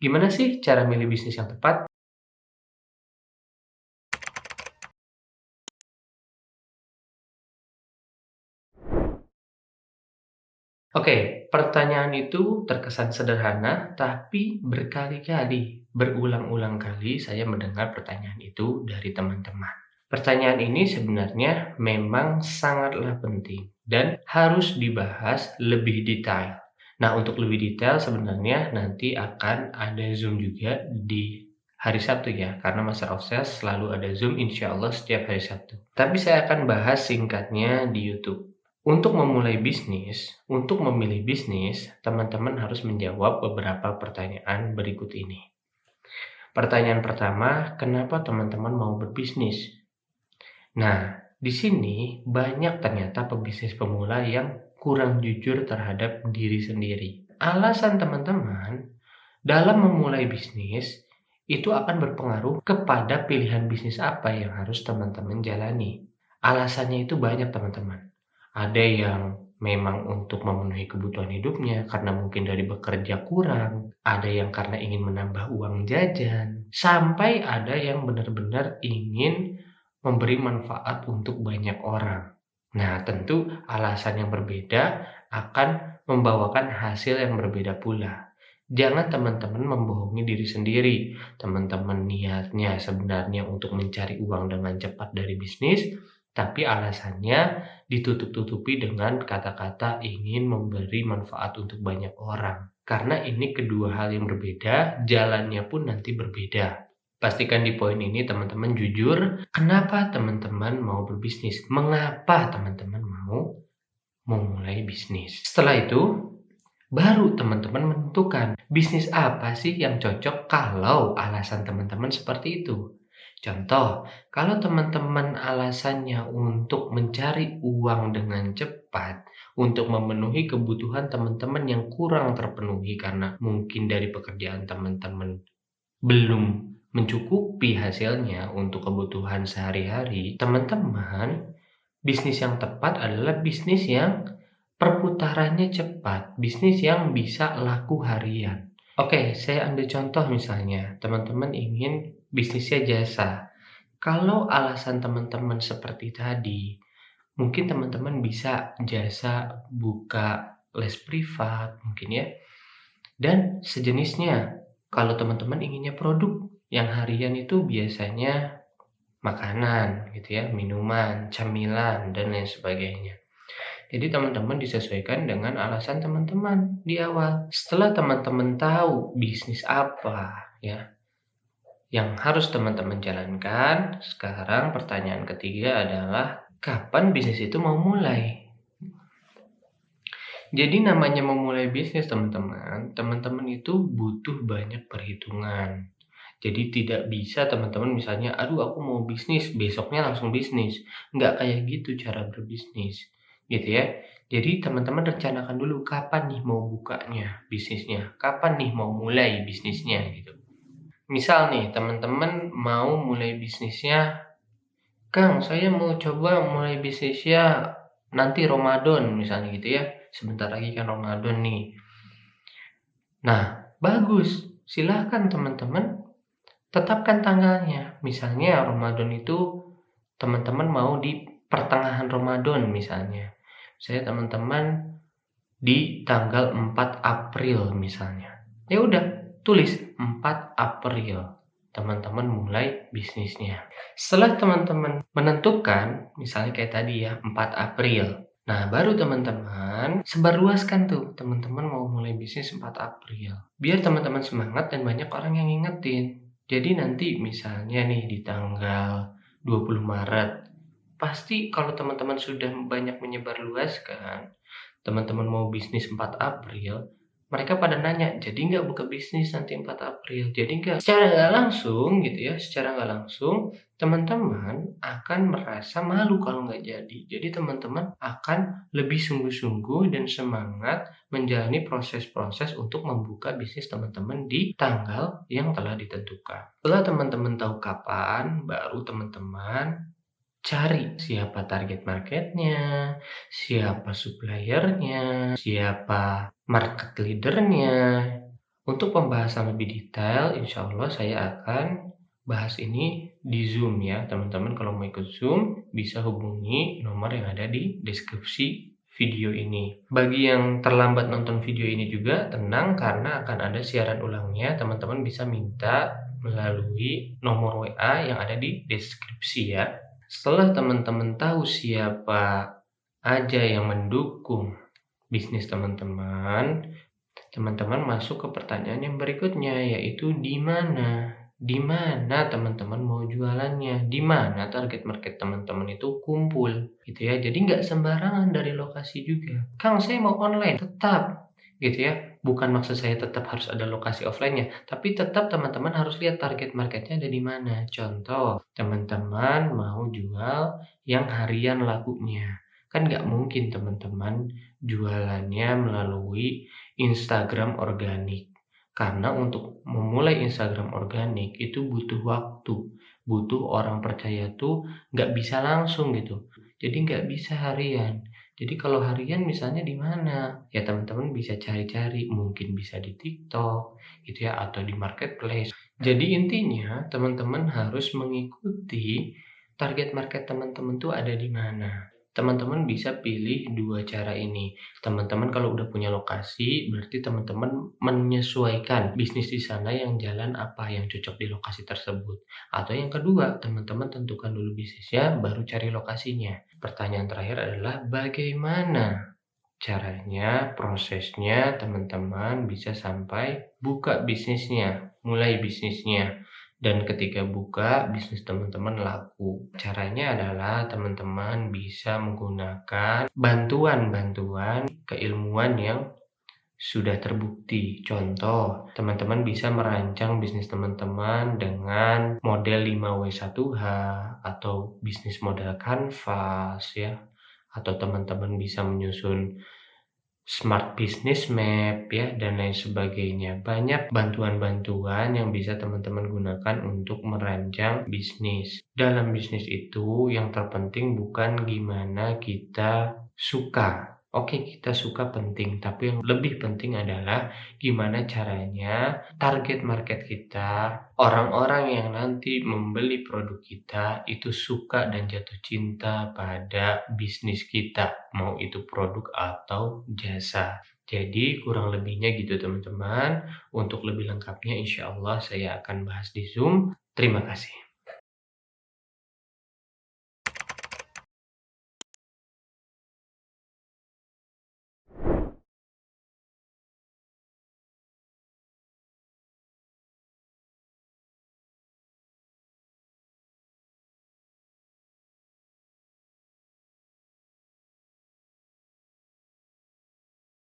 Gimana sih cara milih bisnis yang tepat? Oke, pertanyaan itu terkesan sederhana, tapi berkali-kali, berulang-ulang kali saya mendengar pertanyaan itu dari teman-teman. Pertanyaan ini sebenarnya memang sangatlah penting dan harus dibahas lebih detail. Nah, untuk lebih detail sebenarnya nanti akan ada Zoom juga di hari Sabtu ya, karena Master of Sales selalu ada Zoom insya Allah setiap hari Sabtu. Tapi saya akan bahas singkatnya di YouTube. Untuk memulai bisnis, untuk memilih bisnis, teman-teman harus menjawab beberapa pertanyaan berikut ini. Pertanyaan pertama, kenapa teman-teman mau berbisnis? Nah, di sini banyak ternyata pebisnis pemula yang kurang jujur terhadap diri sendiri. Alasan teman-teman dalam memulai bisnis itu akan berpengaruh kepada pilihan bisnis apa yang harus teman-teman jalani. Alasannya itu banyak teman-teman. Ada yang memang untuk memenuhi kebutuhan hidupnya karena mungkin dari bekerja kurang, ada yang karena ingin menambah uang jajan, sampai ada yang benar-benar ingin memberi manfaat untuk banyak orang. Nah, tentu alasan yang berbeda akan membawakan hasil yang berbeda pula. Jangan teman-teman membohongi diri sendiri. Teman-teman niatnya sebenarnya untuk mencari uang dengan cepat dari bisnis, tapi alasannya ditutup-tutupi dengan kata-kata ingin memberi manfaat untuk banyak orang. Karena ini kedua hal yang berbeda, jalannya pun nanti berbeda. Pastikan di poin ini teman-teman jujur, kenapa teman-teman mau berbisnis? Mengapa teman-teman mau memulai bisnis? Setelah itu, baru teman-teman menentukan bisnis apa sih yang cocok kalau alasan teman-teman seperti itu. Contoh, kalau teman-teman alasannya untuk mencari uang dengan cepat, untuk memenuhi kebutuhan teman-teman yang kurang terpenuhi karena mungkin dari pekerjaan teman-teman belum mencukupi hasilnya untuk kebutuhan sehari-hari, teman-teman, bisnis yang tepat adalah bisnis yang perputarannya cepat, bisnis yang bisa laku harian. Oke, saya ambil contoh misalnya, teman-teman ingin bisnisnya jasa. Kalau alasan teman-teman seperti tadi, mungkin teman-teman bisa jasa buka les privat mungkin ya, dan sejenisnya. Kalau teman-teman inginnya produk yang harian itu biasanya makanan gitu ya, minuman, camilan, dan lain sebagainya. Jadi teman-teman disesuaikan dengan alasan teman-teman di awal. Setelah teman-teman tahu bisnis apa ya yang harus teman-teman jalankan, sekarang pertanyaan ketiga adalah kapan bisnis itu mau mulai? Jadi namanya memulai bisnis teman-teman, teman-teman itu butuh banyak perhitungan. Jadi tidak bisa teman-teman misalnya, aduh aku mau bisnis, besoknya langsung bisnis. Nggak kayak gitu cara berbisnis, gitu ya. Jadi teman-teman rencanakan dulu kapan nih mau bukanya bisnisnya, kapan nih mau mulai bisnisnya gitu. Misal nih teman-teman mau mulai bisnisnya, Kang saya mau coba mulai bisnisnya nanti Ramadan misalnya gitu ya. Sebentar lagi kan Ramadan nih. Nah, bagus. Silahkan teman-teman tetapkan tanggalnya. Misalnya Ramadan itu teman-teman mau di pertengahan Ramadan misalnya. Saya teman-teman di tanggal 4 April misalnya. Ya udah, tulis 4 April. Teman-teman mulai bisnisnya. Setelah teman-teman menentukan, misalnya kayak tadi ya, 4 April. Nah, baru teman-teman sebarluaskan tuh, teman-teman mau mulai bisnis 4 April. Biar teman-teman semangat dan banyak orang yang ngingetin. Jadi nanti misalnya nih di tanggal 20 Maret, pasti kalau teman-teman sudah banyak menyebarluaskan, teman-teman mau bisnis 4 April, mereka pada nanya, "Jadi nggak buka bisnis nanti 4 April?" Jadi nggak secara nggak langsung gitu ya, secara nggak langsung teman-teman akan merasa malu kalau nggak jadi. Jadi teman-teman akan lebih sungguh-sungguh dan semangat menjalani proses-proses untuk membuka bisnis teman-teman di tanggal yang telah ditentukan. Setelah teman-teman tahu kapan, baru teman-teman cari siapa target marketnya, siapa suppliernya, siapa market leadernya, Untuk pembahasan lebih detail, insya Allah saya akan bahas ini di Zoom ya. Teman-teman kalau mau ikut Zoom, bisa hubungi nomor yang ada di deskripsi video ini. Bagi yang terlambat nonton video ini juga, tenang karena akan ada siaran ulangnya. Teman-teman bisa minta melalui nomor WA yang ada di deskripsi ya. Setelah teman-teman tahu siapa aja yang mendukung bisnis teman-teman, teman-teman masuk ke pertanyaan yang berikutnya, yaitu di mana? Di mana teman-teman mau jualannya? Di mana target market teman-teman itu kumpul, gitu ya. Jadi nggak sembarangan dari lokasi juga. Kang, saya mau online, tetap, gitu ya. Bukan maksud saya tetap harus ada lokasi offline-nya, tapi tetap teman-teman harus lihat target marketnya ada di mana. Contoh, teman-teman mau jual yang harian lakunya. Kan nggak mungkin teman-teman jualannya melalui Instagram organik. Karena untuk memulai Instagram organik itu butuh waktu, butuh orang percaya tuh nggak bisa langsung gitu. Jadi nggak bisa harian. Jadi kalau harian misalnya di mana? Ya teman-teman bisa cari-cari, mungkin bisa di TikTok gitu ya atau di marketplace. Jadi intinya teman-teman harus mengikuti target market teman-teman tuh ada di mana. Teman-teman bisa pilih dua cara ini. Teman-teman kalau udah punya lokasi, berarti teman-teman menyesuaikan bisnis di sana yang jalan apa yang cocok di lokasi tersebut. Atau yang kedua, teman-teman tentukan dulu bisnisnya, baru cari lokasinya. Pertanyaan terakhir adalah bagaimana caranya, prosesnya teman-teman bisa sampai buka bisnisnya, mulai bisnisnya. Dan ketika buka, bisnis teman-teman laku. Caranya adalah teman-teman bisa menggunakan bantuan-bantuan keilmuan yang sudah terbukti. Contoh, teman-teman bisa merancang bisnis teman-teman dengan model 5W1H atau bisnis model Canvas ya. Atau teman-teman bisa menyusun Smart Business Map ya, dan lain sebagainya. Banyak bantuan-bantuan yang bisa teman-teman gunakan untuk merancang bisnis. Dalam bisnis itu yang terpenting bukan gimana kita suka. Oke, kita suka penting, tapi yang lebih penting adalah gimana caranya target market kita, orang-orang yang nanti membeli produk kita itu suka dan jatuh cinta pada bisnis kita, mau itu produk atau jasa. Jadi kurang lebihnya gitu teman-teman. Untuk lebih lengkapnya insya Allah saya akan bahas di Zoom. Terima kasih.